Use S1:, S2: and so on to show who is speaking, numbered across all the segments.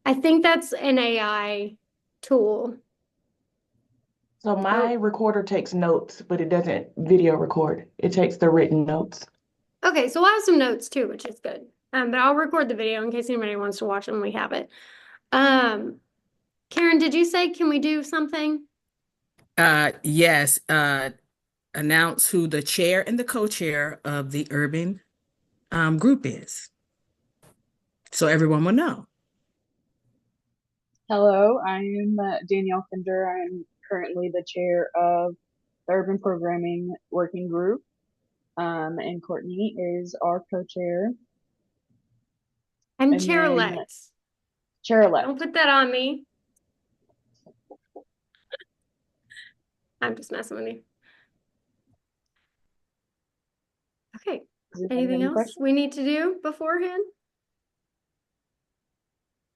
S1: I think that's an AI tool.
S2: So my
S1: Or
S2: recorder takes notes, but it doesn't video record. It takes the written notes.
S1: okay, so we'll have some notes too, which is good. But I'll record the video in case anybody wants to watch it when we have it. Um, Karen, did you say can we do something?
S3: Yes, announce who the chair and the co-chair of the urban group is, so everyone will know.
S4: Hello, I am Danielle Fender. I am currently the chair of the Urban Programming Working Group, and Courtney is our co-chair,
S1: I'm
S4: and then
S1: chair-elect. Don't
S4: chair-elect.
S1: put that on me. I'm just messing with you. Okay.
S4: Does anybody have
S1: Anything
S4: any
S1: else
S4: questions?
S1: we need to do beforehand?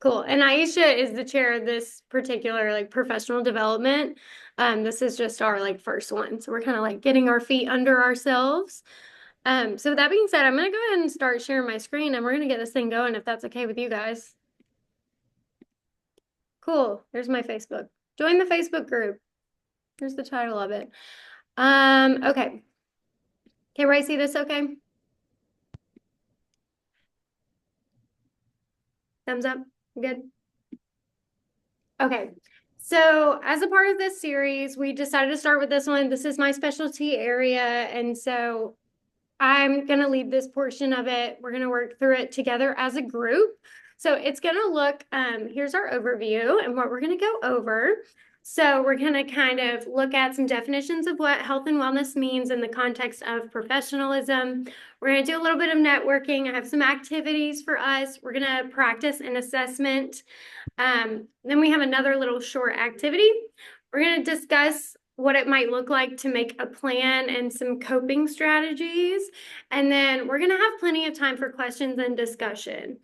S1: Cool. And Aisha is the chair of this particular like professional development. This is just our like first one. So we're kind of like getting our feet under ourselves. So with that being said, I'm gonna go ahead and start sharing my screen and we're gonna get this thing going if that's okay with you guys. Cool. There's my Facebook. Join the Facebook group. Here's the title of it. Okay. Okay, Ray, see this okay? Thumbs up. Good. Okay. So as a part of this series, we decided to start with this one. This is my specialty area. And so I'm going to lead this portion of it. We're going to work through it together as a group. So it's going to look, here's our overview and what we're going to go over. So we're going to kind of look at some definitions of what health and wellness means in the context of professionalism. We're going to do a little bit of networking. I have some activities for us. We're going to practice an assessment. Then we have another little short activity. We're going to discuss what it might look like to make a plan and some coping strategies. And then we're going to have plenty of time for questions and discussion.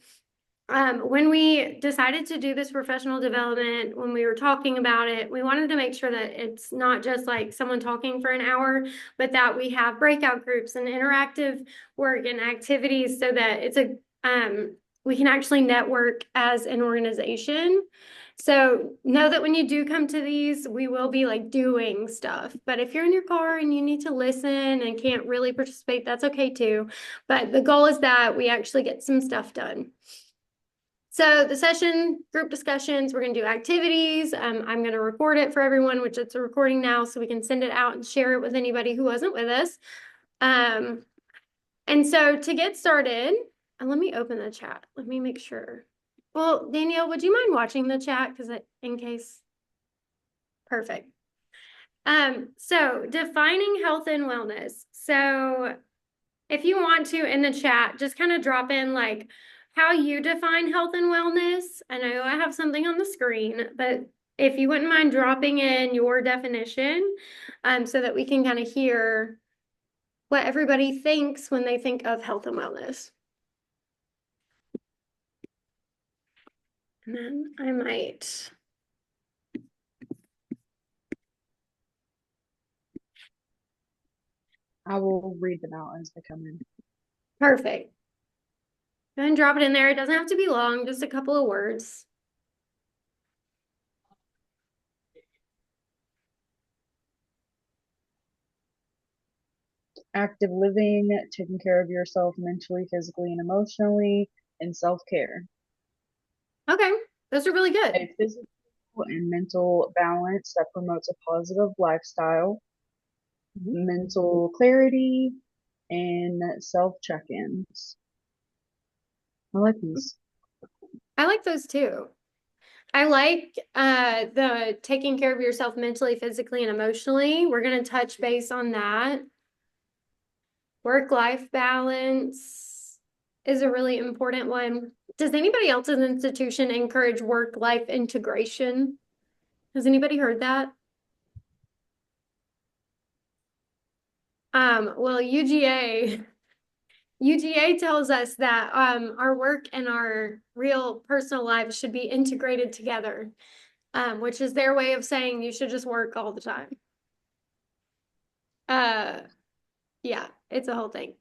S1: When we decided to do this professional development, when we were talking about it, we wanted to make sure that it's not just like someone talking for an hour, but that we have breakout groups and interactive work and activities so that it's we can actually network as an organization. So know that when you do come to these, we will be like doing stuff. But if you're in your car and you need to listen and can't really participate, that's okay too. But the goal is that we actually get some stuff done. So the session, group discussions, we're going to do activities. I'm going to record it for everyone, which it's a recording now, so we can send it out and share it with anybody who wasn't with us. And so to get started, let me open the chat. Let me make sure. Well, Danielle, would you mind watching the chat? Because in case. Perfect. So defining health and wellness. So if you want to in the chat, just kind of drop in like how you define health and wellness. I know I have something on the screen, but if you wouldn't mind dropping in your definition, so that we can kind of hear what everybody thinks when they think of health and wellness. And then I might.
S4: I will read them out as they come in.
S1: Perfect. Go ahead and drop it in there. It doesn't have to be long, just a couple of words.
S4: Active living, taking care of yourself mentally, physically, and emotionally, and self-care.
S1: Okay, those are really good.
S4: A physical and mental balance that promotes a positive lifestyle, mental clarity, and self check-ins. I like these.
S1: I like those too. I like the taking care of yourself mentally, physically, and emotionally. We're going to touch base on that. Work-life balance is a really important one. Does anybody else's institution encourage work-life integration? Has anybody heard that? Well, UGA tells us that our work and our real personal lives should be integrated together, which is their way of saying you should just work all the time. Yeah, it's a whole thing.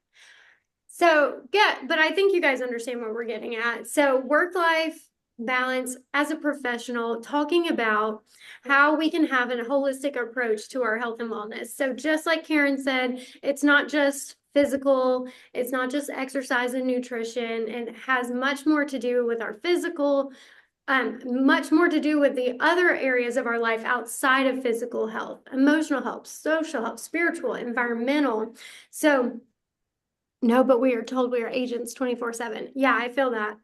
S1: So, yeah, but I think you guys understand what we're getting at. So, work life balance as a professional, talking about how we can have a holistic approach to our health and wellness. So just like Karen said, it's not just physical, it's not just exercise and nutrition. It has much more to do with our physical, much more to do with the other areas of our life outside of physical health, emotional health, social health, spiritual, environmental. So no, but we are told we are agents 24/7. Yeah, I feel that.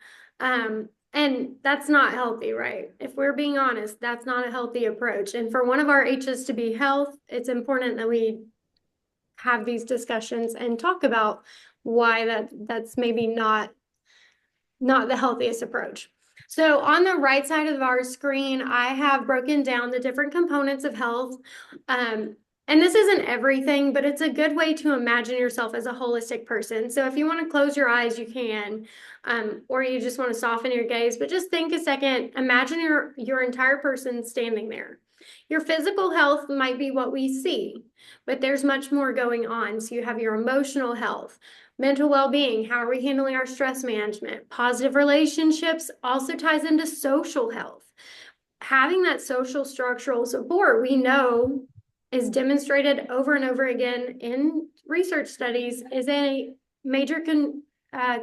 S1: And that's not healthy, right? If we're being honest, that's not a healthy approach. And for one of our H's to be health, it's important that we have these discussions and talk about why that's maybe not the healthiest approach. So on the right side of our screen, I have broken down the different components of health. And this isn't everything, but it's a good way to imagine yourself as a holistic person. So if you want to close your eyes, you can, or you just want to soften your gaze, but just think a second, imagine your entire person standing there. Your physical health might be what we see, but there's much more going on. So you have your emotional health, mental well-being, how are we handling our stress management? Positive relationships also ties into social health. Having that social structural support, we know, is demonstrated over and over again in research studies, is a major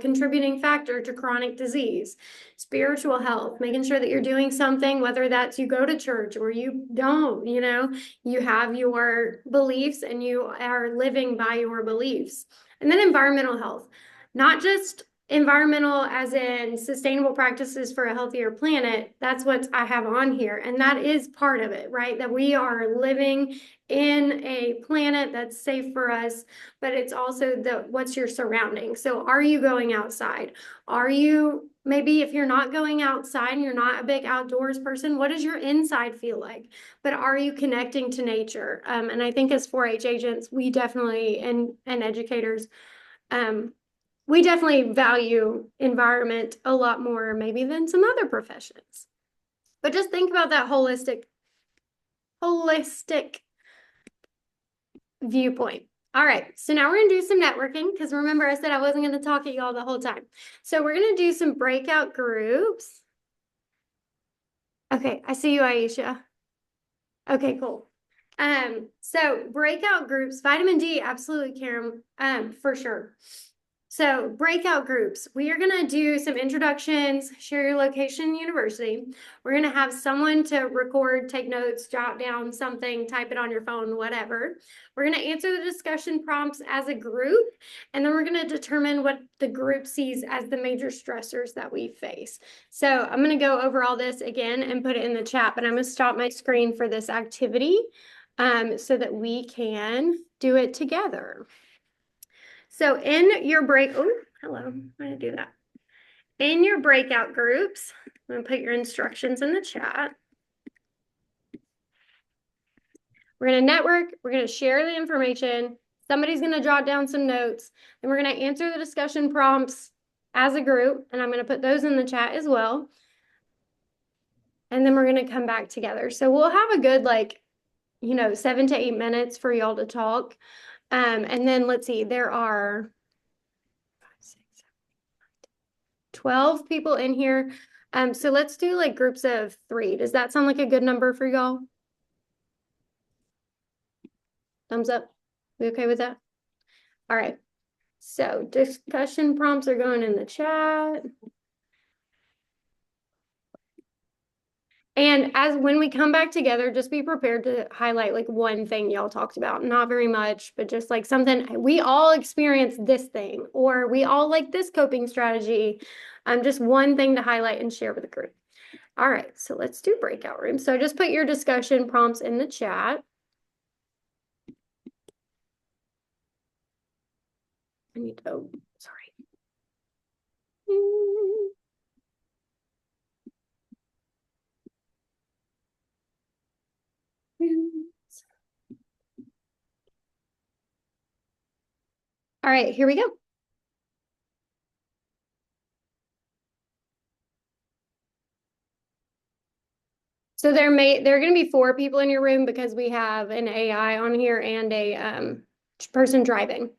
S1: contributing factor to chronic disease. Spiritual health, making sure that you're doing something, whether that's you go to church or you don't, you have your beliefs and you are living by your beliefs. And then environmental health, not just environmental as in sustainable practices for a healthier planet. That's what I have on here. And that is part of it, right? That we are living in a planet that's safe for us, but it's also what's your surrounding. So are you going outside? Are you, maybe if you're not going outside and you're not a big outdoors person, what does your inside feel like? But are you connecting to nature? And I think as 4-H agents, we definitely, and educators, we definitely value environment a lot more maybe than some other professions. But just think about that holistic viewpoint. All right, so now we're gonna do some networking because remember I said I wasn't gonna talk at y'all the whole time. So we're gonna do some breakout groups. Okay, I see you, Aisha. Okay, cool. So breakout groups, vitamin D, absolutely, Karen, for sure. So breakout groups, we are going to do some introductions, share your location, university. We're going to have someone to record, take notes, jot down something, type it on your phone, whatever. We're going to answer the discussion prompts as a group, and then we're going to determine what the group sees as the major stressors that we face. So I'm going to go over all this again and put it in the chat, but I'm going to stop my screen for this activity so that we can do it together. So in your hello, how do I do that? In your breakout groups, I'm going to put your instructions in the chat. We're going to network, we're going to share the information, somebody's going to jot down some notes, and we're going to answer the discussion prompts as a group, and I'm going to put those in the chat as well. And then we're going to come back together. So we'll have a good 7 to 8 minutes for y'all to talk. And then let's see, there are 12 people in here. So let's do groups of 3. Does that sound like a good number for y'all? Thumbs up. We okay with that? All right. So discussion prompts are going in the chat. And when we come back together, just be prepared to highlight one thing y'all talked about. Not very much, but just something we all experience this thing, or we all like this coping strategy. Just one thing to highlight and share with the group. All right, so let's do breakout rooms. So just put your discussion prompts in the chat. I need to, oh, sorry. All right, here we go. So there are going to be 4 people in your room because we have an AI on here and a person driving.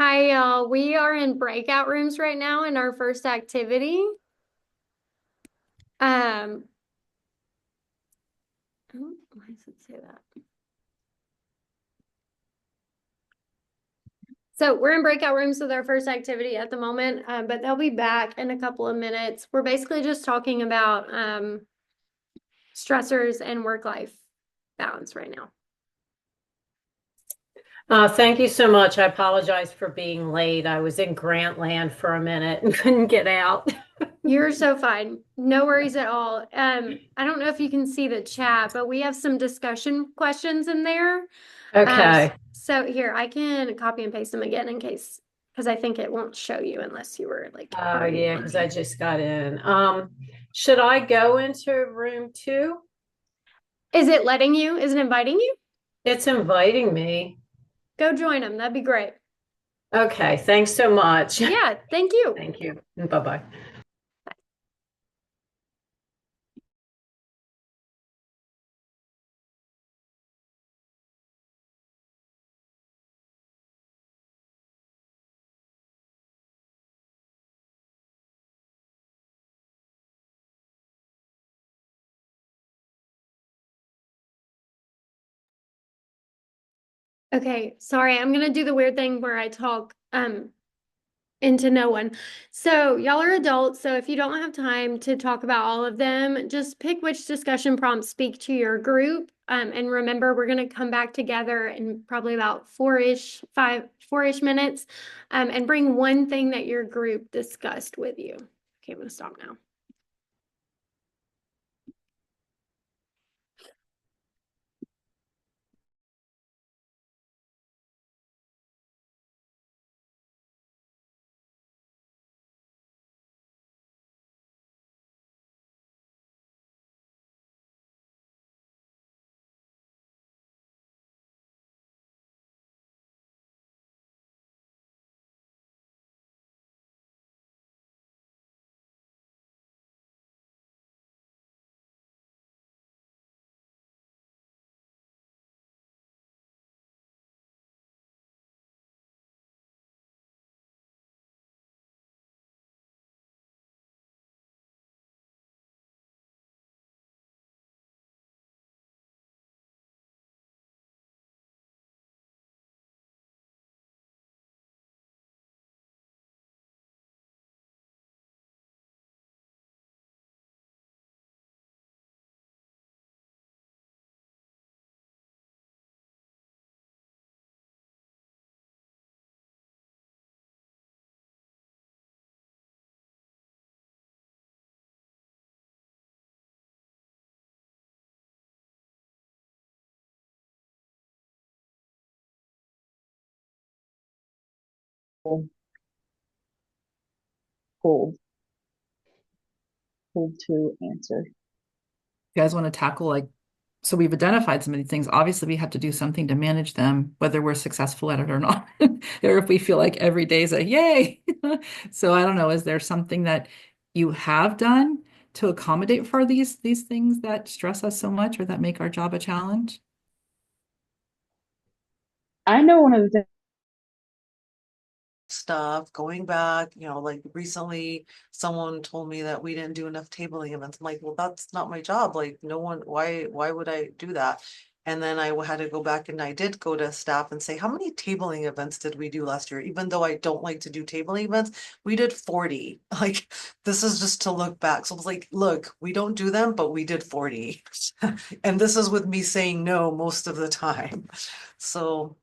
S1: Hi, y'all. We are in breakout rooms right now in our first activity. Oh, why does it say that? So we're in breakout rooms with our first activity at the moment, but they'll be back in a couple of minutes. We're basically just talking about stressors and work-life balance right now.
S5: Thank you so much. I apologize for being late. I was in Grantland for a minute and couldn't get out.
S1: You're so fine. No worries at all. I don't know if you can see the chat, but we have some discussion questions in there.
S5: Okay.
S1: So here, I can copy and paste them again in case, because I think it won't show you unless you were like
S5: Oh,
S1: already
S5: yeah,
S1: in
S5: because
S1: there.
S5: I just got in. Should I go into room 2?
S1: Is it letting you? Is it inviting you?
S5: It's inviting me.
S1: Go join them. That'd be great.
S5: Okay, thanks so much.
S1: Yeah, thank you.
S5: Thank you. Bye-bye.
S1: Okay, sorry, I'm gonna do the weird thing where I talk into no one. So y'all are adults, so if you don't have time to talk about all of them, just pick which discussion prompts speak to your group. And remember, we're gonna come back together in probably about four-ish minutes, and bring one thing that your group discussed with you. Okay, I'm gonna stop now.
S4: Hold, hold to answer.
S6: You guys want to tackle so we've identified some of these things. Obviously, we have to do something to manage them, whether we're successful at it or not, or if we feel like every day is a yay. So I don't know, is there something that you have done to accommodate for these things that stress us so much or that make our job a challenge?
S4: I know one of the things
S7: stuff going back, like recently someone told me that we didn't do enough tabling events. I'm like, well, that's not my job. Like no one, why would I do that? And then I had to go back and I did go to staff and say, how many tabling events did we do last year? Even though I don't like to do tabling events, we did 40. Like this is just to look back. So I was like, look, we don't do them, but we did 40. And this is with me saying no most of the time. So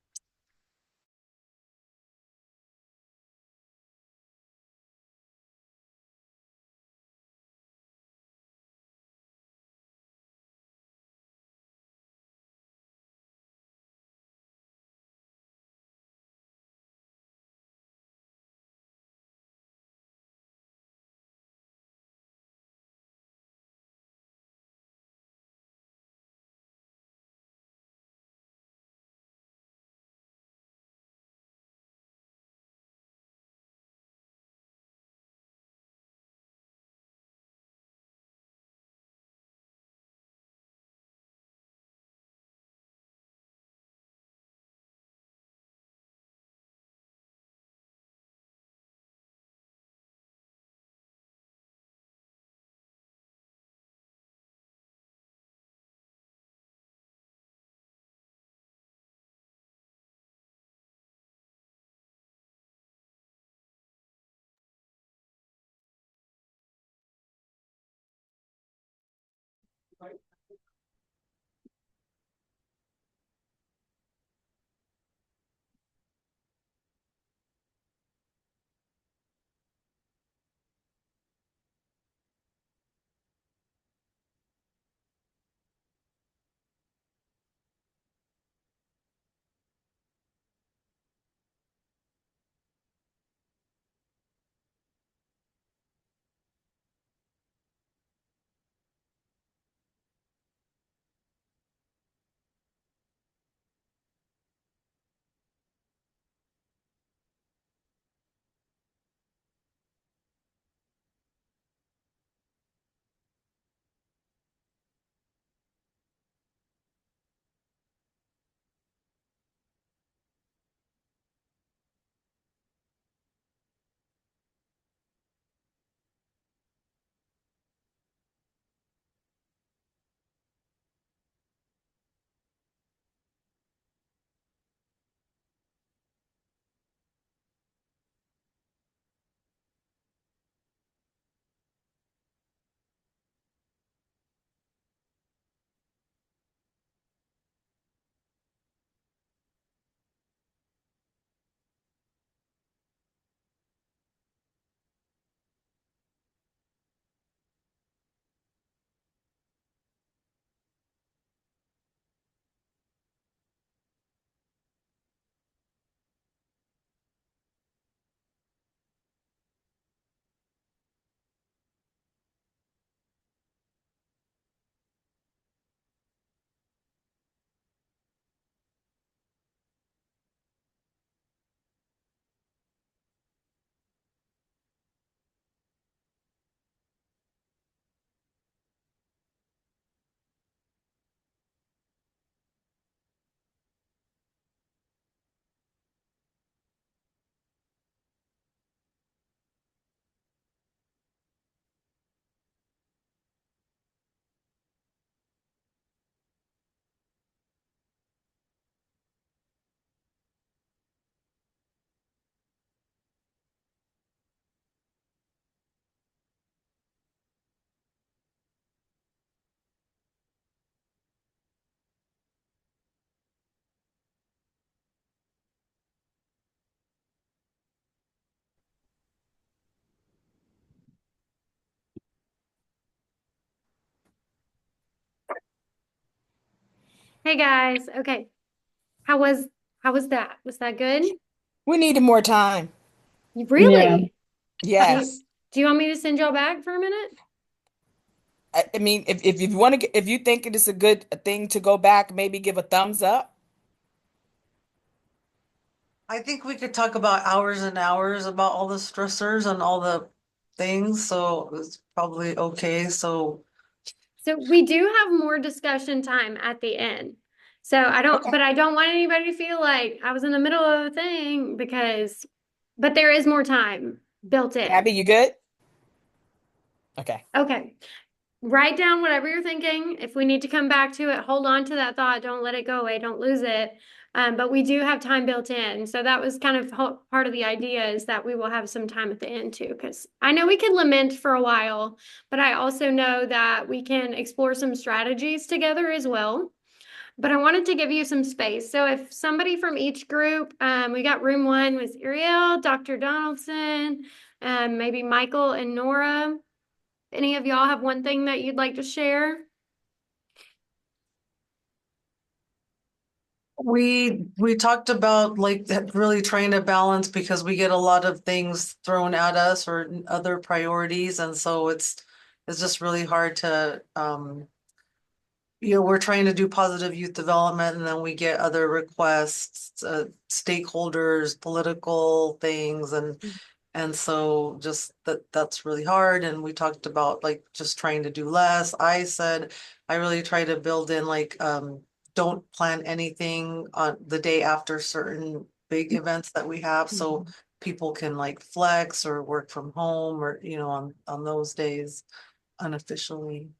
S1: Hey guys. Okay. How was how was that? Was that good?
S3: We needed more time.
S4: Yeah.
S1: Really? Do you,
S3: Yes.
S1: do you want me to send y'all back for a minute?
S3: I mean, if you want to, if you think it is a good thing to go back, maybe give a thumbs up.
S7: I think we could talk about hours and hours about all the stressors and all the things, so it's probably okay, so.
S1: So we do have more discussion time at the end. So
S3: Okay.
S1: but I don't want anybody to feel like I was in the middle of a thing but there is more time built
S3: Gabby,
S1: in.
S3: you good? Okay.
S1: Okay. Write down whatever you're thinking. If we need to come back to it, hold on to that thought. Don't let it go away. Don't lose it. But we do have time built in. So that was kind of part of the idea is that we will have some time at the end too. Because I know we could lament for a while, but I also know that we can explore some strategies together as well. But I wanted to give you some space. So if somebody from each group, we got room one was Ariel, Dr. Donaldson, maybe Michael and Nora. Any of y'all have one thing that you'd like to share?
S7: We talked about like that really trying to balance because we get a lot of things thrown at us or other priorities, and so it's just really hard to we're trying to do positive youth development and then we get other requests, stakeholders, political things, and so just that's really hard. And we talked about like just trying to do less. I said I really try to build in like don't plan anything on the day after certain big events that we have, so people can like flex or work from home or on those days unofficially.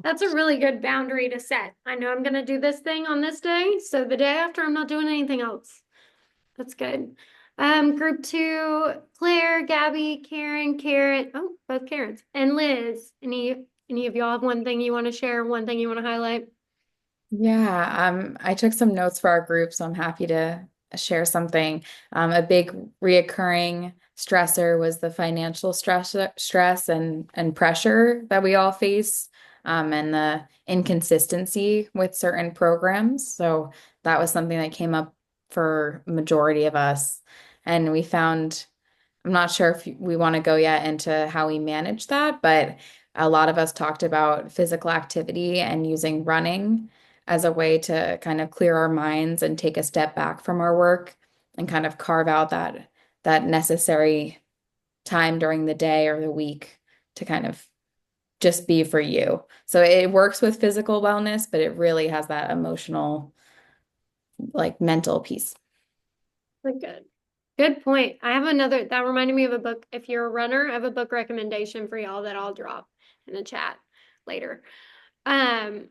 S1: That's a really good boundary to set. I know I'm going to do this thing on this day, so the day after I'm not doing anything else. That's good. Group two, Claire, Gabby, Karen, Karen. Oh, both Karens and Liz. Any of y'all have one thing you want to share, one thing you want to highlight?
S8: Yeah, I took some notes for our group, so I'm happy to share something. A big reoccurring stressor was the financial stress and pressure that we all face, and the inconsistency with certain programs. So that was something that came up for majority of us, and we found. I'm not sure if we want to go yet into how we manage that, but a lot of us talked about physical activity and using running as a way to kind of clear our minds and take a step back from our work and kind of carve out that necessary time during the day or the week to kind of just be for you. So it works with physical wellness, but it really has that emotional, like mental piece.
S1: Like, good point. I have another that reminded me of a book. If you're a runner, I have a book recommendation for y'all that I'll drop in the chat later. Um,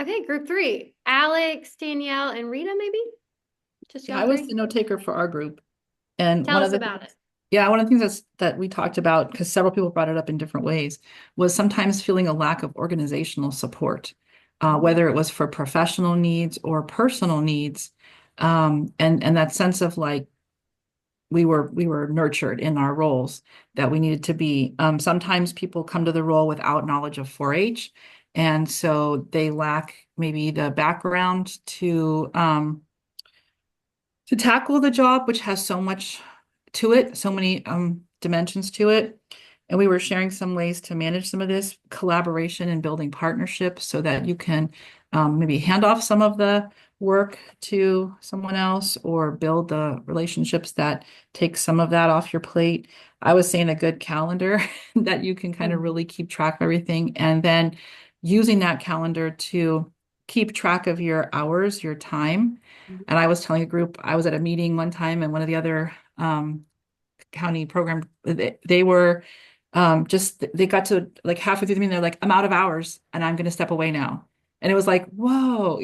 S1: okay, group 3. Alex, Danielle, and Rita, maybe? Just
S6: Yeah,
S1: y'all
S6: I was
S1: three?
S6: the note taker for our group. And
S1: Tell
S6: one
S1: us
S6: of the
S1: about it.
S6: yeah, one of the things that we talked about, because several people brought it up in different ways, was sometimes feeling a lack of organizational support, whether it was for professional needs or personal needs, and that sense of like we were nurtured in our roles that we needed to be. Sometimes people come to the role without knowledge of 4-H, and so they lack maybe the background to tackle the job, which has so much to it, so many dimensions to it. And we were sharing some ways to manage some of this collaboration and building partnerships so that you can maybe hand off some of the work to someone else or build the relationships that take some of that off your plate. I was saying a good calendar that you can kind of really keep track of everything, and then using that calendar to keep track of your hours, your time. And I was telling a group, I was at a meeting one time, and one of the other county program, they were just, they got to like halfway through the meeting, they're like, I'm out of hours and I'm going to step away now. And it was like, whoa,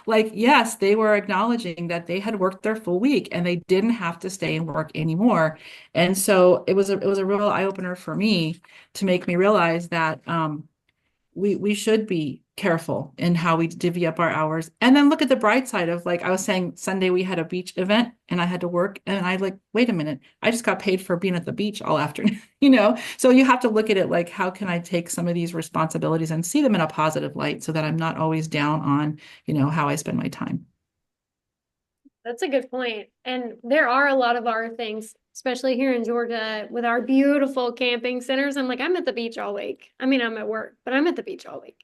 S6: like, yes, they were acknowledging that they had worked their full week and they didn't have to stay and work anymore. And so it was a real eye opener for me to make me realize that we should be careful in how we divvy up our hours. And then look at the bright side of, like I was saying, Sunday we had a beach event and I had to work, and I like, wait a minute, I just got paid for being at the beach all afternoon, So you have to look at it like, how can I take some of these responsibilities and see them in a positive light so that I'm not always down on, how I spend my time.
S1: That's a good point. And there are a lot of our things, especially here in Georgia, with our beautiful camping centers. I'm like, I'm at the beach all week. I mean, I'm at work, but I'm at the beach all week.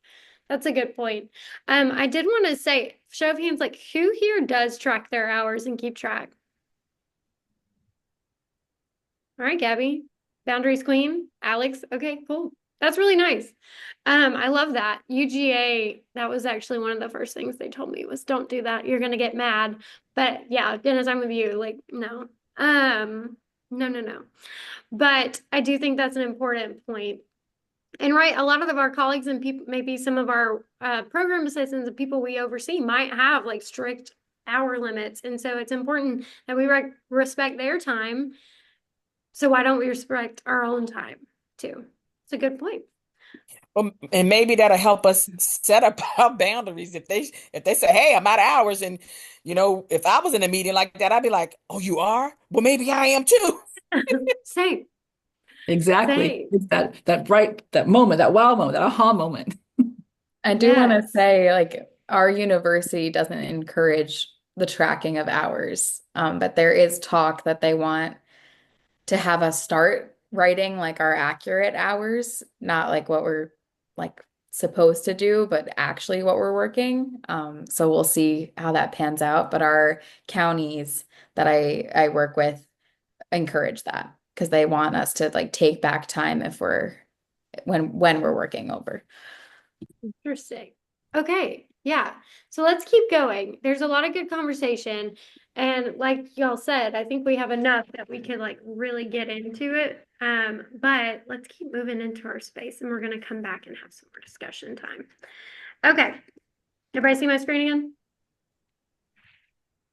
S1: That's a good point. I did want to say, show of hands, like who here does track their hours and keep track? All right, Gabby. Boundaries Queen. Alex. Okay, cool. That's really nice. I love that. UGA, that was actually one of the first things they told me was don't do that. You're gonna get mad. But yeah, Dennis, I'm with you. Like, no. No, no, no. But I do think that's an important point. And right, a lot of our colleagues and people, maybe some of our program assistants and people we oversee might have like strict hour limits. And so it's important that we respect their time. So why don't we respect our own time too? It's a good point.
S3: Well, and maybe that'll help us set up our boundaries. If they say, "Hey, I'm out of hours," and if I was in a meeting like that, I'd be like, "Oh, you are? Well, maybe I am too."
S1: Same,
S6: Exactly.
S1: same.
S6: It's that moment, that wow moment, that aha moment.
S8: I do want to
S1: Yes.
S8: say, like, our university doesn't encourage the tracking of hours, but there is talk that they want to have us start writing like our accurate hours, not like what we're like supposed to do, but actually what we're working. So we'll see how that pans out. But our counties that I work with encourage that because they want us to like take back time if when we're working over.
S1: Interesting. Okay. Yeah. So let's keep going. There's a lot of good conversation. And like y'all said, I think we have enough that we can like really get into it. But let's keep moving into our space and we're gonna come back and have some more discussion time. Okay. Everybody see my screen again?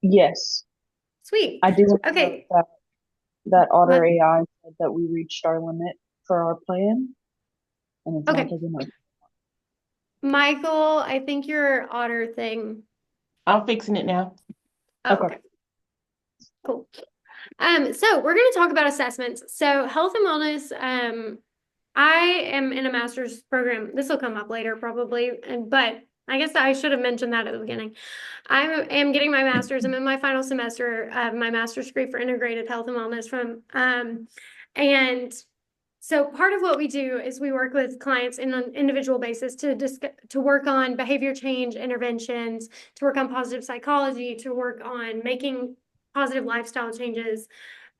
S4: Yes,
S1: Sweet.
S4: I do want to note
S1: Okay.
S4: that Otter
S1: What?
S4: AI said that we reached our limit for our plan. and it sounds
S1: Okay,
S4: like a no.
S1: Michael, I think your otter thing.
S2: I'm fixing it now.
S1: Oh,
S4: Okay.
S1: okay, cool. So we're going to talk about assessments. So health and wellness, I am in a master's program. This will come up later probably, but I guess I should have mentioned that at the beginning. I am getting my master's. I'm in my final semester of my master's degree for integrated health and wellness and so part of what we do is we work with clients in an individual basis to work on behavior change interventions, to work on positive psychology, to work on making positive lifestyle changes.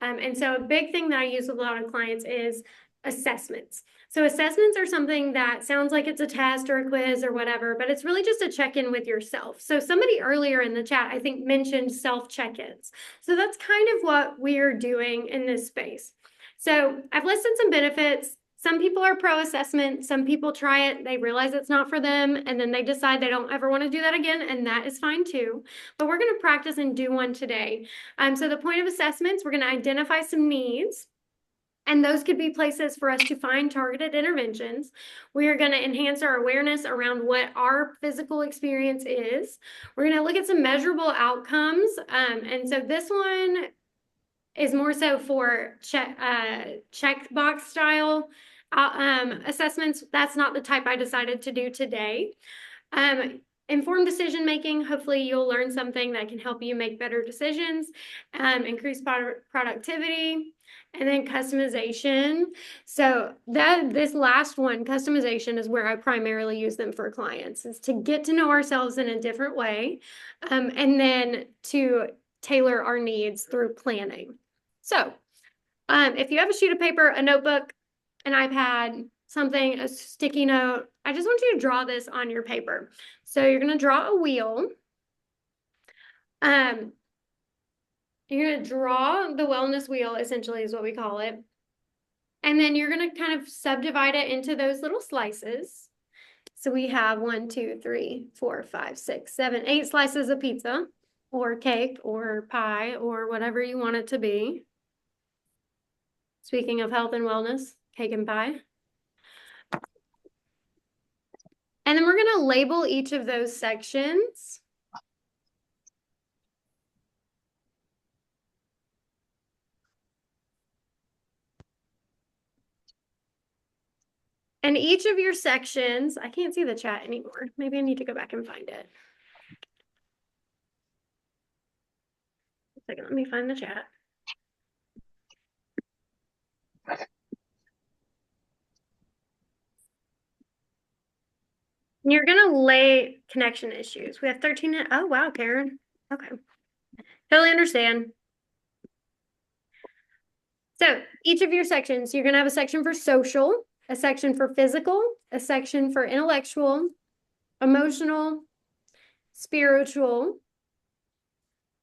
S1: And so a big thing that I use with a lot of clients is assessments. So assessments are something that sounds like it's a test or a quiz or whatever, but it's really just a check-in with yourself. So somebody earlier in the chat, I think, mentioned self-check-ins. So that's kind of what we're doing in this space. So I've listed some benefits. Some people are pro assessment. Some people try it. They realize it's not for them. And then they decide they don't ever want to do that again. And that is fine too. But we're going to practice and do one today. So the point of assessments, we're going to identify some needs. And those could be places for us to find targeted interventions. We are going to enhance our awareness around what our physical experience is. We're going to look at some measurable outcomes. And so this one is more so for checkbox style assessments. That's not the type I decided to do today. Informed decision making, hopefully you'll learn something that can help you make better decisions, increase productivity, and then customization. So this last one, customization, is where I primarily use them for clients, is to get to know ourselves in a different way, and then to tailor our needs through planning. So if you have a sheet of paper, a notebook, an iPad, something, a sticky note, I just want you to draw this on your paper. So you're going to draw a wheel. You're going to draw the wellness wheel, essentially, is what we call it. And then you're going to kind of subdivide it into those little slices. So we have 1, 2, 3, 4, 5, 6, 7, 8 slices of pizza or cake or pie or whatever you want it to be. Speaking of health and wellness, cake and pie. And then we're going to label each of those sections. And each of your sections, I can't see the chat anymore. Maybe I need to go back and find it. A second, let me find the chat. You're going to lay connection issues. We have 13 minutes. Oh, wow, Karen. Okay. Totally understand. So each of your sections, you're going to have a section for social, a section for physical, a section for intellectual, emotional, spiritual,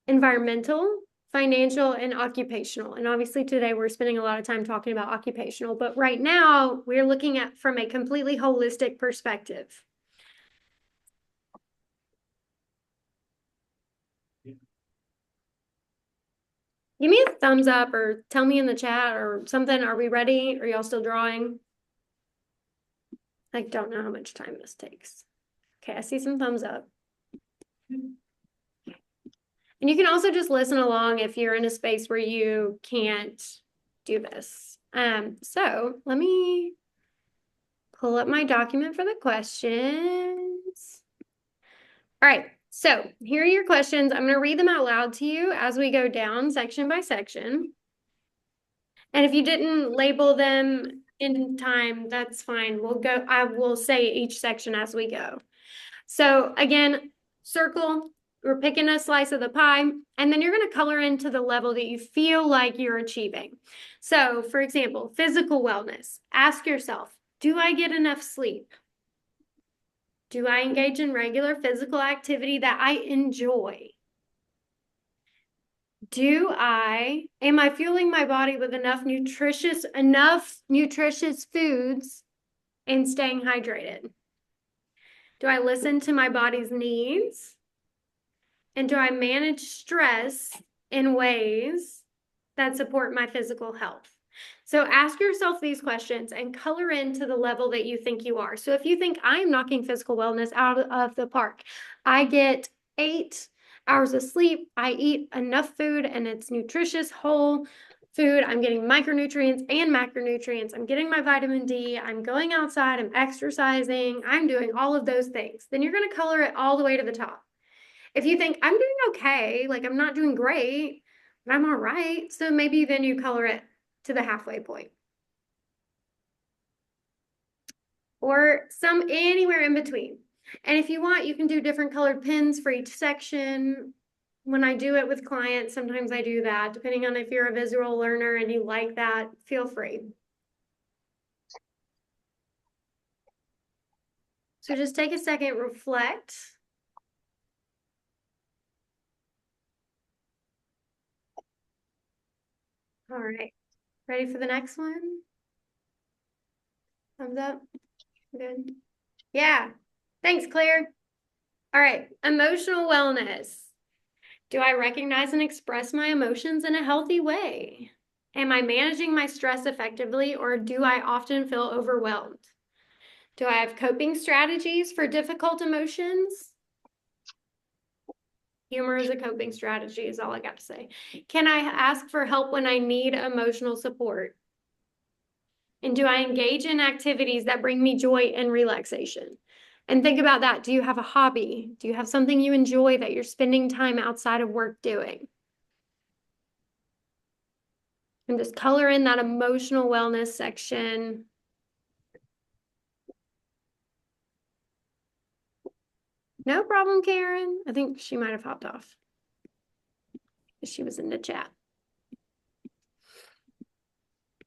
S1: environmental, financial, and occupational. And obviously today we're spending a lot of time talking about occupational, but right now we're looking at from a completely holistic perspective. Give me a thumbs up or tell me in the chat or something. Are we ready? Are y'all still drawing? I don't know how much time this takes. Okay, I see some thumbs up. And you can also just listen along if you're in a space where you can't do this. So let me pull up my document for the questions. All right, so here are your questions. I'm going to read them out loud to you as we go down section by section. And if you didn't label them in time, that's fine. I will say each section as we go. So again, circle, we're picking a slice of the pie, and then you're going to color into the level that you feel like you're achieving. So for example, physical wellness, ask yourself, do I get enough sleep? Do I engage in regular physical activity that I enjoy? Am I fueling my body with enough nutritious foods and staying hydrated? Do I listen to my body's needs? And do I manage stress in ways that support my physical health? So ask yourself these questions and color into the level that you think you are. So if you think I'm knocking physical wellness out of the park, I get 8 hours of sleep, I eat enough food and it's nutritious, whole food, I'm getting micronutrients and macronutrients, I'm getting my vitamin D, I'm going outside, I'm exercising, I'm doing all of those things, then you're going to color it all the way to the top. If you think I'm doing okay, like I'm not doing great, but I'm all right, so maybe then you color it to the halfway point. Or anywhere in between. And if you want, you can do different colored pins for each section. When I do it with clients, sometimes I do that. Depending on if you're a visual learner and you like that, feel free. So just take a second, reflect. All right, ready for the next one? Thumbs up. Good. Yeah. Thanks, Claire. All right, emotional wellness. Do I recognize and express my emotions in a healthy way? Am I managing my stress effectively, or do I often feel overwhelmed? Do I have coping strategies for difficult emotions? Humor is a coping strategy, is all I got to say. Can I ask for help when I need emotional support? And do I engage in activities that bring me joy and relaxation? And think about that. Do you have a hobby? Do you have something you enjoy that you're spending time outside of work doing? And just color in that emotional wellness section. No problem, Karen. I think she might have hopped off. She was in the chat.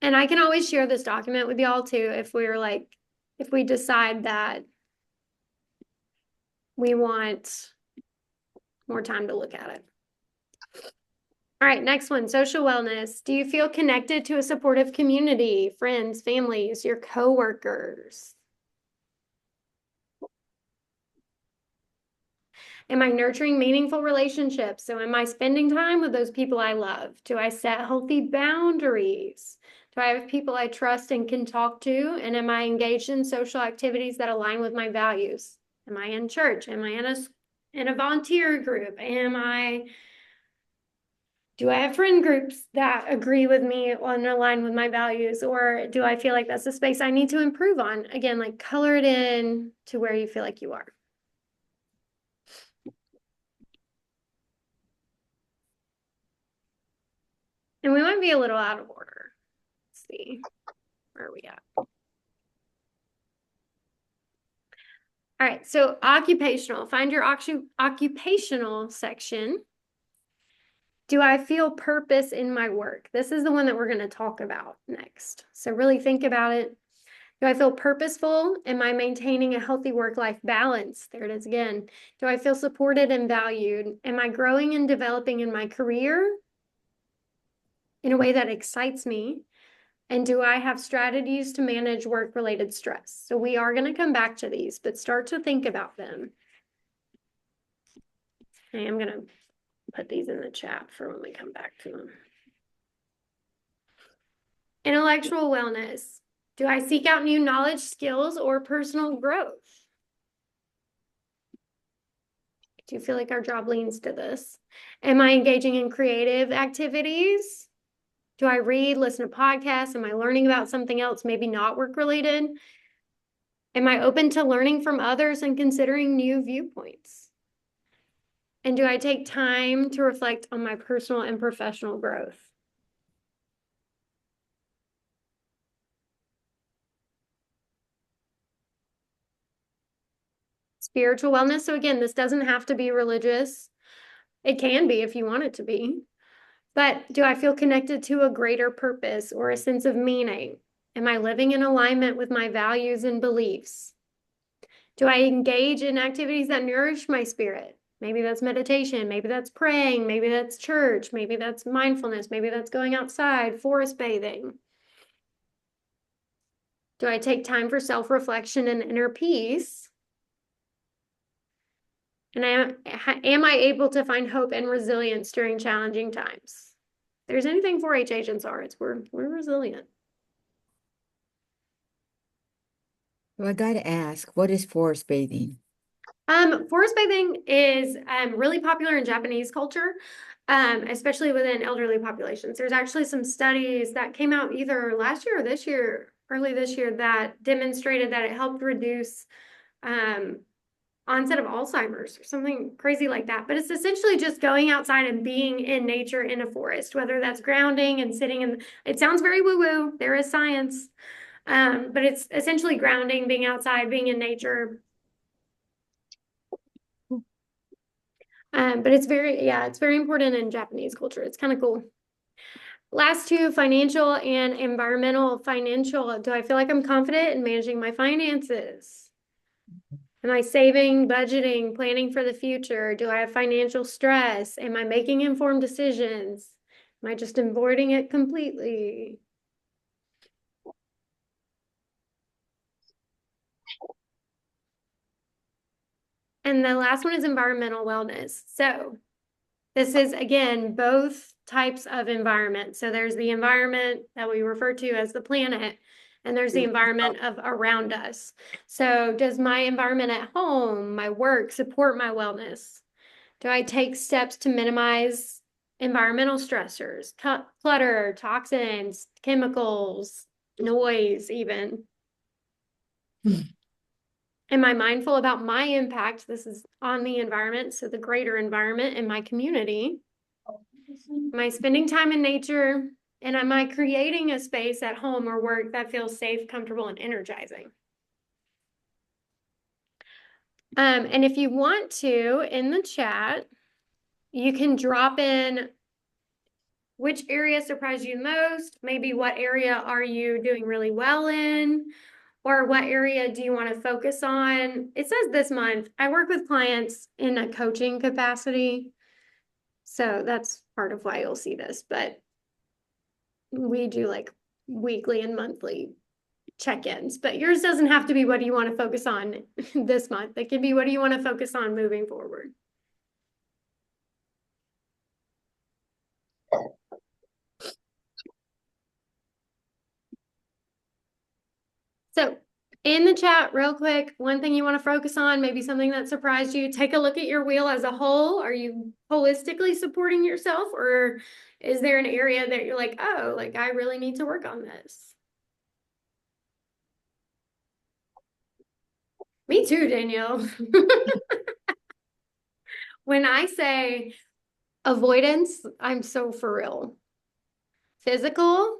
S1: And I can always share this document with y'all too if we decide that we want more time to look at it. All right, next one, social wellness. Do you feel connected to a supportive community, friends, families, your coworkers? Am I nurturing meaningful relationships? So am I spending time with those people I love? Do I set healthy boundaries? Do I have people I trust and can talk to? And am I engaged in social activities that align with my values? Am I in church? Am I in a volunteer group? Do I have friend groups that agree with me and align with my values? Or do I feel like that's a space I need to improve on? Again, like color it in to where you feel like you are. And we might be a little out of order. Let's see, where are we at? All right, so occupational, find your occupational section. Do I feel purpose in my work? This is the one that we're going to talk about next. So really think about it. Do I feel purposeful? Am I maintaining a healthy work-life balance? There it is again. Do I feel supported and valued? Am I growing and developing in my career in a way that excites me? And do I have strategies to manage work-related stress? So we are going to come back to these, but start to think about them. I am going to put these in the chat for when we come back to them. Intellectual wellness. Do I seek out new knowledge, skills, or personal growth? Do you feel like our job leans to this? Am I engaging in creative activities? Do I read, listen to podcasts? Am I learning about something else, maybe not work related? Am I open to learning from others and considering new viewpoints? And do I take time to reflect on my personal and professional growth? Spiritual wellness. So again, this doesn't have to be religious. It can be if you want it to be. But do I feel connected to a greater purpose or a sense of meaning? Am I living in alignment with my values and beliefs? Do I engage in activities that nourish my spirit? Maybe that's meditation, maybe that's praying, maybe that's church, maybe that's mindfulness, maybe that's going outside, forest bathing. Do I take time for self-reflection and inner peace? And am I able to find hope and resilience during challenging times? If there's anything 4-H agents are, it's we're resilient.
S9: Well, I gotta ask, what is forest bathing?
S1: Forest bathing is really popular in Japanese culture, especially within elderly populations. There's actually some studies that came out either last year or this year, early this year, that demonstrated that it helped reduce onset of Alzheimer's or something crazy like that. But it's essentially just going outside and being in nature in a forest, whether that's grounding and sitting in, it sounds very woo-woo, there is science, but it's essentially grounding, being outside, being in nature. But it's very, yeah, it's very important in Japanese culture. It's kind of cool. Last two, financial and environmental. Financial, do I feel like I'm confident in managing my finances? Am I saving, budgeting, planning for the future? Do I have financial stress? Am I making informed decisions? Am I just avoiding it completely? And the last one is environmental wellness. So this is, again, both types of environment. So there's the environment that we refer to as the planet, and there's the environment of around us. So does my environment at home, my work, support my wellness? Do I take steps to minimize environmental stressors, clutter, toxins, chemicals, noise, even? Am I mindful about my impact? This is on the environment, so the greater environment in my community. Am I spending time in nature? And am I creating a space at home or work that feels safe, comfortable, and energizing? And if you want to, in the chat, you can drop in which area surprised you most, maybe what area are you doing really well in, or what area do you want to focus on? It says this month, I work with clients in a coaching capacity. So that's part of why you'll see this, but we do like weekly and monthly check-ins, but yours doesn't have to be what do you want to focus on this month. It can be what do you want to focus on moving forward. So in the chat, real quick, one thing you want to focus on, maybe something that surprised you, take a look at your wheel as a whole. Are you holistically supporting yourself, or is there an area that you're like, oh, like I really need to work on this? Me too, Danielle. When I say avoidance, I'm so for real. Physical,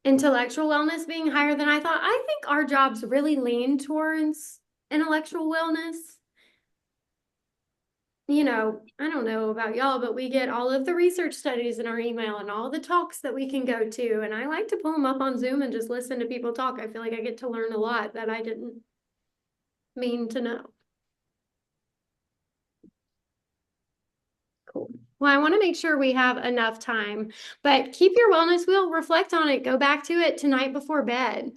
S1: intellectual wellness being higher than I thought. I think our jobs really lean towards intellectual wellness. You know, I don't know about y'all, but we get all of the research studies in our email and all the talks that we can go to. And I like to pull them up on Zoom and just listen to people talk. I feel like I get to learn a lot that I didn't mean to know. Cool. Well, I want to make sure we have enough time, but keep your wellness wheel, reflect on it, go back to it tonight before bed.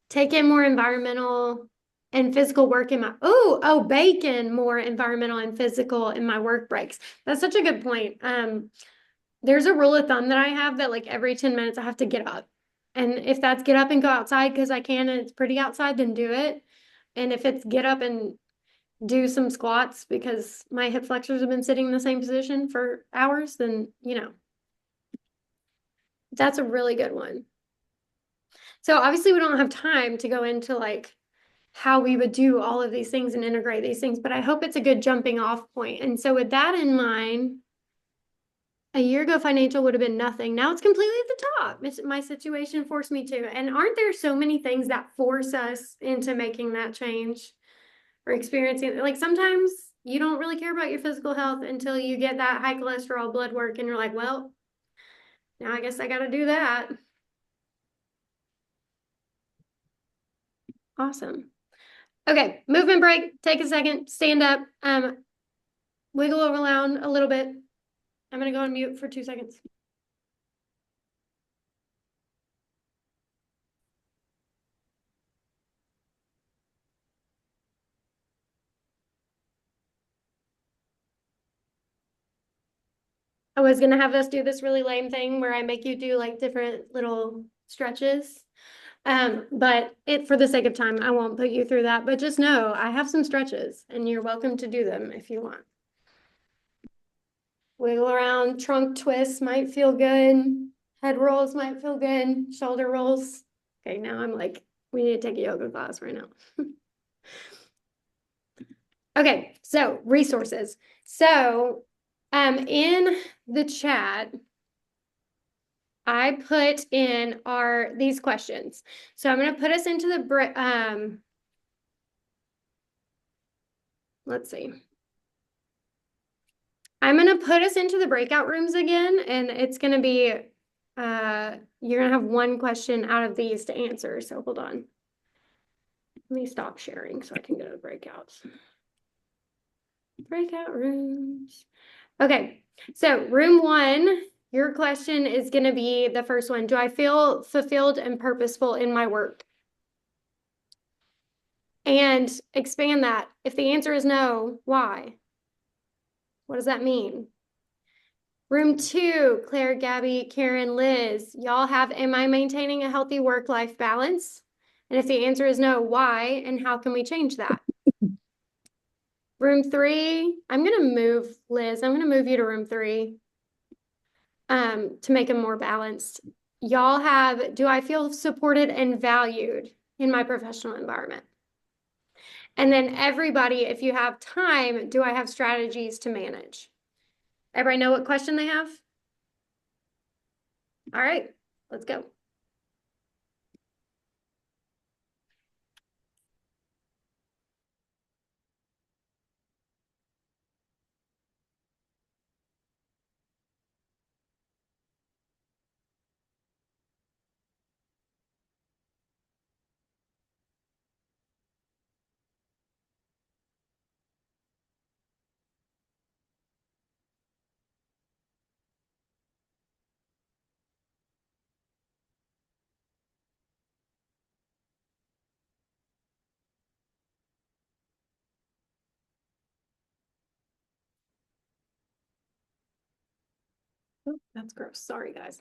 S1: Take in more environmental and physical work in my, bake in more environmental and physical in my work breaks. That's such a good point. There's a rule of thumb that I have that like every 10 minutes I have to get up. And if that's get up and go outside because I can and it's pretty outside, then do it. And if it's get up and do some squats because my hip flexors have been sitting in the same position for hours, then, you know, that's a really good one. So obviously we don't have time to go into like how we would do all of these things and integrate these things, but I hope it's a good jumping off point. And so with that in mind, a year ago, financial would have been nothing. Now it's completely at the top. My situation forced me to. And aren't there so many things that force us into making that change or experiencing? Like sometimes you don't really care about your physical health until you get that high cholesterol blood work and you're like, well, now I guess I got to do that. Awesome. Okay, movement break. Take a second, stand up, wiggle around a little bit. I'm going to go on mute for 2 seconds. I was going to have us do this really lame thing where I make you do like different little stretches, But for the sake of time, I won't put you through that, but just know I have some stretches and you're welcome to do them if you want. Wiggle around, trunk twists might feel good. Head rolls might feel good. Shoulder rolls. Okay, now I'm like, we need to take a yoga class right now. Okay, so resources. So, in the chat, I put in these questions. So I'm going to put us into the let's see. I'm going to put us into the breakout rooms again, and it's going to be you're going to have one question out of these to answer. So hold on. Let me stop sharing so I can go to the breakouts. Breakout rooms. Okay, so room 1, your question is going to be the first one. Do I feel fulfilled and purposeful in my work? And expand that. If the answer is no, why? What does that mean? Room 2, Claire, Gabby, Karen, Liz, y'all have, am I maintaining a healthy work-life balance? And if the answer is no, why? And how can we change that? Room 3, I'm going to move, Liz, I'm going to move you to room 3 to make them more balanced. Y'all have, do I feel supported and valued in my professional environment? And then everybody, if you have time, do I have strategies to manage? Everybody know what question they have? All right, let's go. Oh, that's gross. Sorry, guys.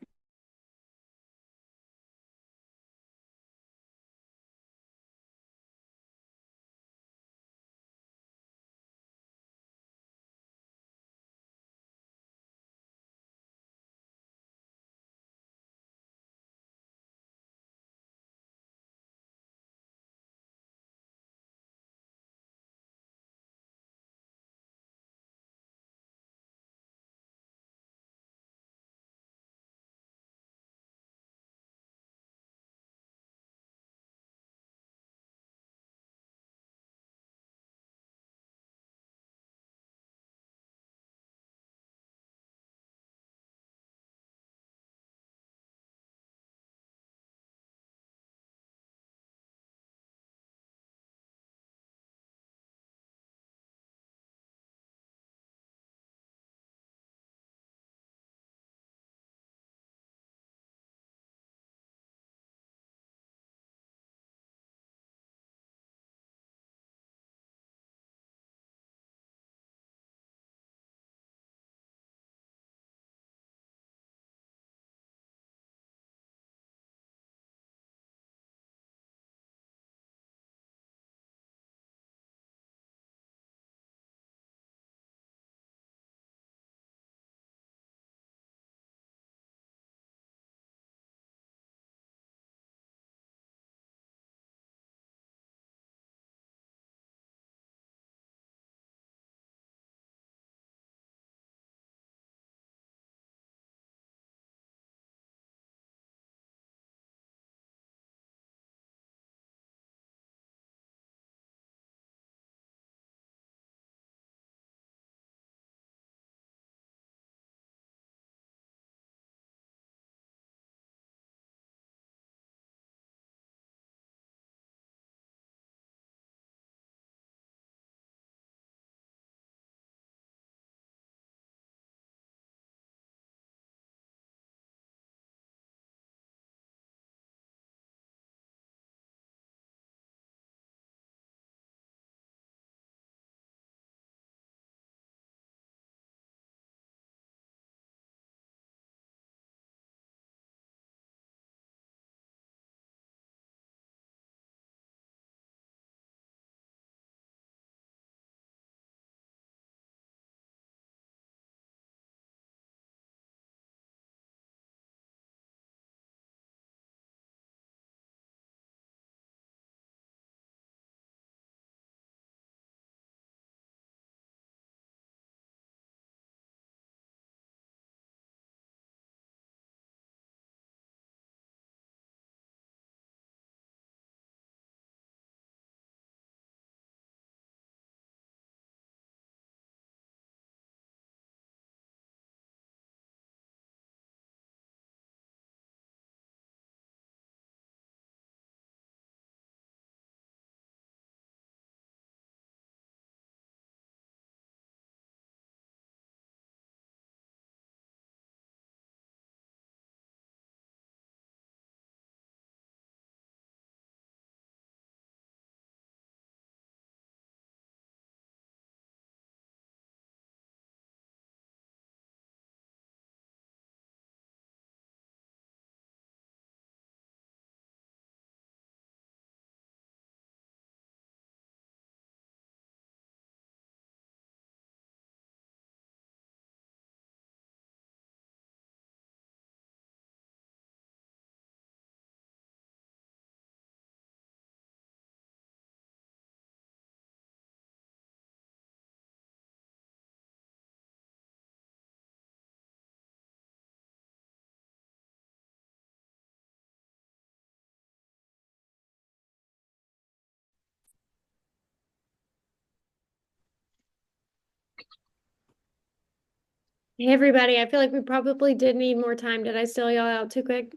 S1: Hey, everybody, I feel like we probably did need more time. Did I steal y'all out too quick?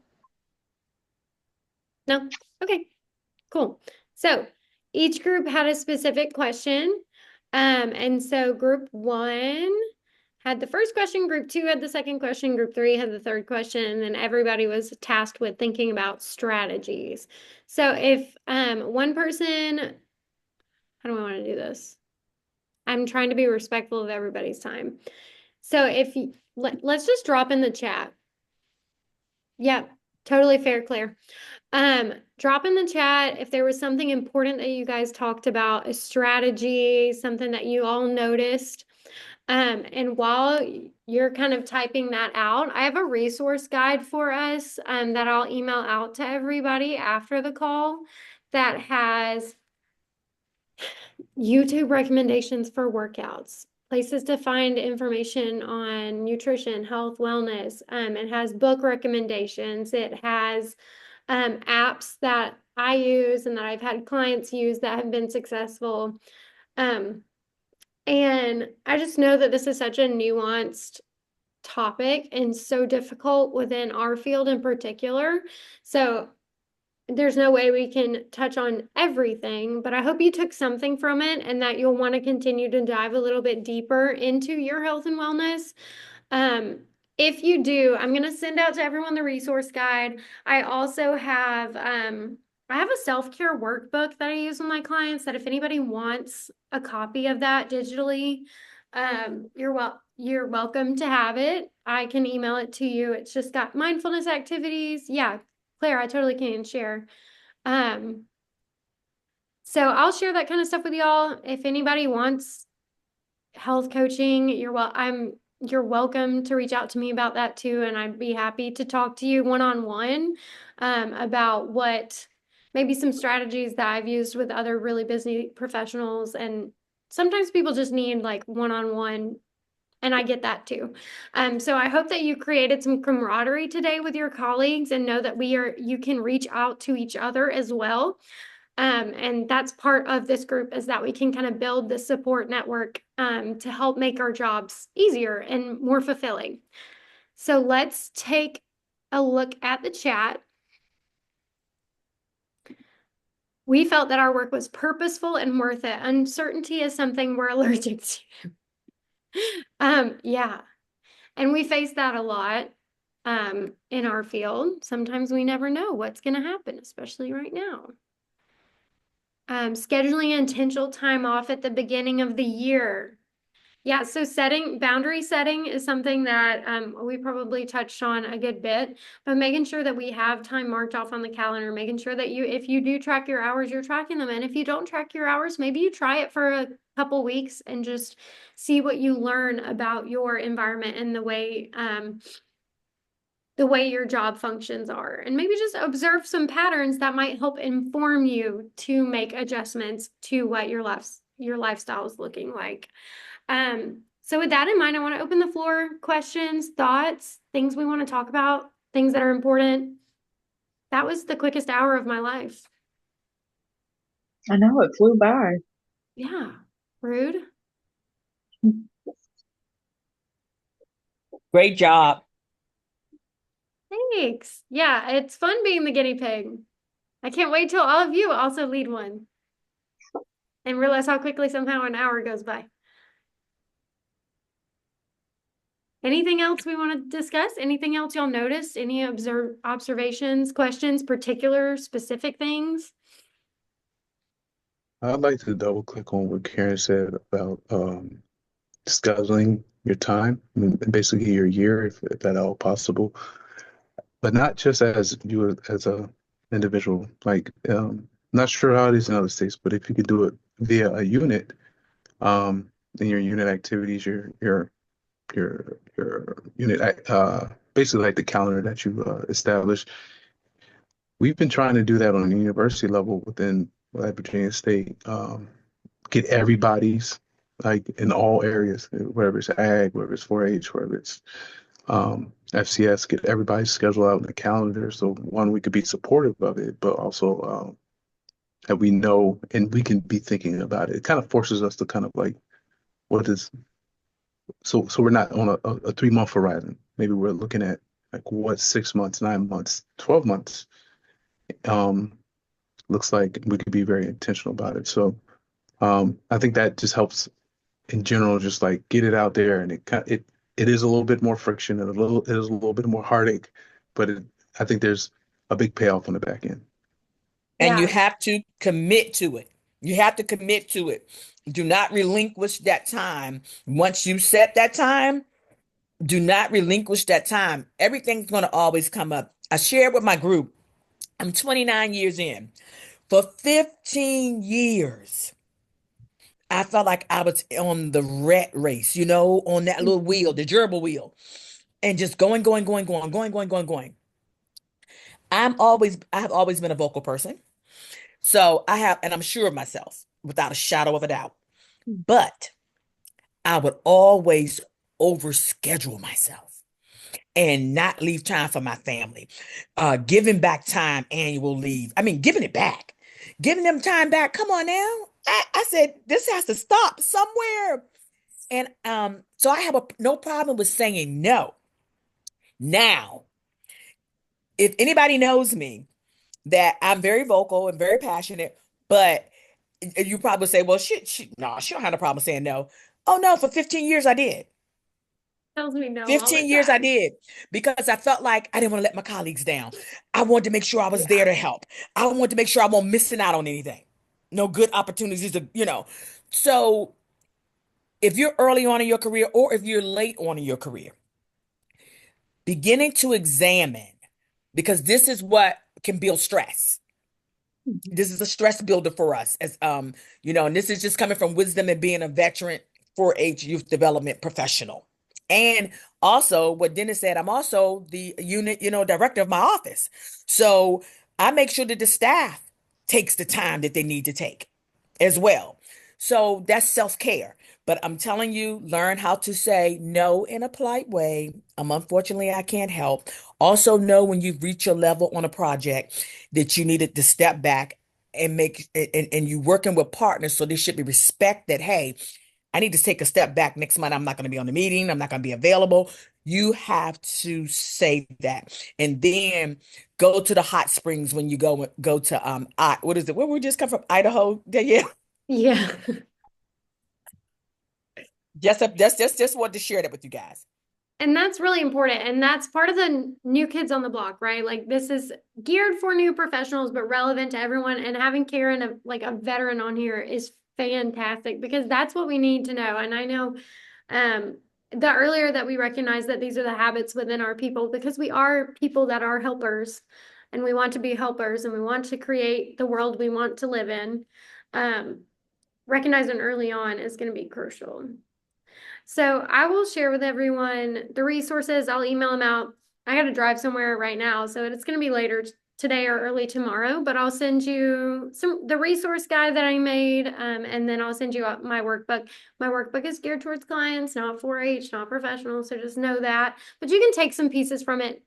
S1: No? Okay, cool. So each group had a specific question. And so group one had the first question, group two had the second question, group three had the third question, and then everybody was tasked with thinking about strategies. So if one person, how do I want to do this? I'm trying to be respectful of everybody's time. So if you, let's just drop in the chat. Yeah, totally fair, Claire. Drop in the chat if there was something important that you guys talked about, a strategy, something that you all noticed. And while you're kind of typing that out, I have a resource guide for us that I'll email out to everybody after the call that has YouTube recommendations for workouts, places to find information on nutrition, health, wellness. It has book recommendations. It has apps that I use and that I've had clients use that have been successful. And I just know that this is such a nuanced topic and so difficult within our field in particular. So there's no way we can touch on everything, but I hope you took something from it and that you'll want to continue to dive a little bit deeper into your health and wellness. If you do, I'm going to send out to everyone the resource guide. I also have I have a self-care workbook that I use with my clients that if anybody wants a copy of that digitally, you're welcome to have it. I can email it to you. It's just got mindfulness activities. Yeah, Claire, I totally can share. So I'll share that kind of stuff with y'all. If anybody wants health coaching, you're welcome to reach out to me about that too, and I'd be happy to talk to you one-on-one about what maybe some strategies that I've used with other really busy professionals. And sometimes people just need like one-on-one, and I get that too. So I hope that you created some camaraderie today with your colleagues and know that you can reach out to each other as well. And that's part of this group is that we can kind of build the support network to help make our jobs easier and more fulfilling. So let's take a look at the chat. We felt that our work was purposeful and worth it. Uncertainty is something we're allergic to. Yeah. And we face that a lot in our field. Sometimes we never know what's going to happen, especially right now. Scheduling intentional time off at the beginning of the year. Yeah, so boundary setting is something that we probably touched on a good bit, but making sure that we have time marked off on the calendar, making sure that if you do track your hours, you're tracking them. And if you don't track your hours, maybe you try it for a couple weeks and just see what you learn about your environment and the way your job functions are, and maybe just observe some patterns that might help inform you to make adjustments to what your lifestyle is looking like. So with that in mind, I want to open the floor, questions, thoughts, things we want to talk about, things that are important. That was the quickest hour of my life.
S4: I know it flew by.
S1: Yeah. Rude.
S9: Great job.
S1: Thanks. Yeah, it's fun being the guinea pig. I can't wait till all of you also lead one and realize how quickly somehow an hour goes by. Anything else we want to discuss? Anything else y'all noticed? Any observations, questions, particular, specific things?
S10: I'd like to double click on what Karen said about scheduling your time, and basically your year, if at all possible, but not just as you as a individual. Like, not sure how it is in other states, but if you could do it via a unit, in your unit activities, your unit, basically like the calendar that you establish. We've been trying to do that on a university level within Virginia State. Get everybody's, like, in all areas, whether it's ag, whether it's 4-H, whether it's FCS, get everybody's schedule out in the calendar. So one, we could be supportive of it, but also that we know and we can be thinking about it. It kind of forces us to kind of like, what is so we're not on a 3 month horizon. Maybe we're looking at like what, 6 months, 9 months, 12 months. Um, looks like we could be very intentional about it. So I think that just helps in general, just like get it out there, and it is a little bit more friction and it is a little bit more heartache, but I think there's a big payoff on the back end.
S11: And you
S1: Yeah.
S11: have to commit to it. You have to commit to it. Do not relinquish that time. Once you set that time, do not relinquish that time. Everything's going to always come up. I shared with my group, I'm 29 years in. For 15 years, I felt like I was on the rat race, on that little wheel, the gerbil wheel, and just going. I've always been a vocal person. So and I'm sure of myself without a shadow of a doubt. But I would always overschedule myself and not leave time for my family. Giving back time, annual leave. I mean, giving it back, giving them time back. Come on now. I said, this has to stop somewhere. And so I have no problem with saying no. Now, if anybody knows me, that I'm very vocal and very passionate, but you probably say, well, no, she don't have a problem saying no. Oh no, for 15 years I did.
S1: Tells me no all
S11: 15
S1: the
S11: years I
S1: time.
S11: did because I felt like I didn't want to let my colleagues down. I wanted to make sure I was there to help. I wanted to make sure I wasn't missing out on anything. No good opportunities to. So if you're early on in your career or if you're late on in your career, beginning to examine, because this is what can build stress. This is a stress builder for us and this is just coming from wisdom and being a veteran 4-H youth development professional. And also what Dennis said, I'm also the unit, director of my office. So I make sure that the staff takes the time that they need to take as well. So that's self-care. But I'm telling you, learn how to say no in a polite way. Unfortunately, I can't help. Also know when you reach your level on a project that you needed to step back and and you working with partners. So there should be respect that, hey, I need to take a step back next month. I'm not going to be on the meeting. I'm not going to be available. You have to say that. And then go to the hot springs when you go to what is it? Where we just come from? Idaho. Yeah.
S1: Yeah.
S11: Just wanted to share that with you guys.
S1: And that's really important. And that's part of the new kids on the block, right? Like this is geared for new professionals, but relevant to everyone. And having Karen, a veteran on here is fantastic because that's what we need to know. And I know the earlier that we recognize that these are the habits within our people, because we are people that are helpers and we want to be helpers and we want to create the world we want to live in. Recognizing early on is going to be crucial. So I will share with everyone the resources. I'll email them out. I got to drive somewhere right now, so it's going to be later today or early tomorrow, but I'll send you the resource guide that I made, and then I'll send you my workbook. My workbook is geared towards clients, not 4-H, not professionals, so just know that. But you can take some pieces from it,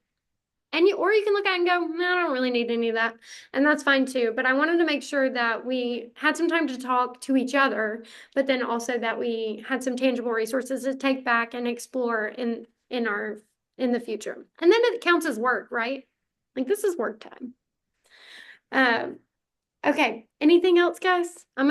S1: or you can look at it and go, no, I don't really need any of that, and that's fine too. But I wanted to make sure that we had some time to talk to each other, but then also that we had some tangible resources to take back and explore in the future. And then it counts as work, right? Like this is work time. Okay. Anything else, guys?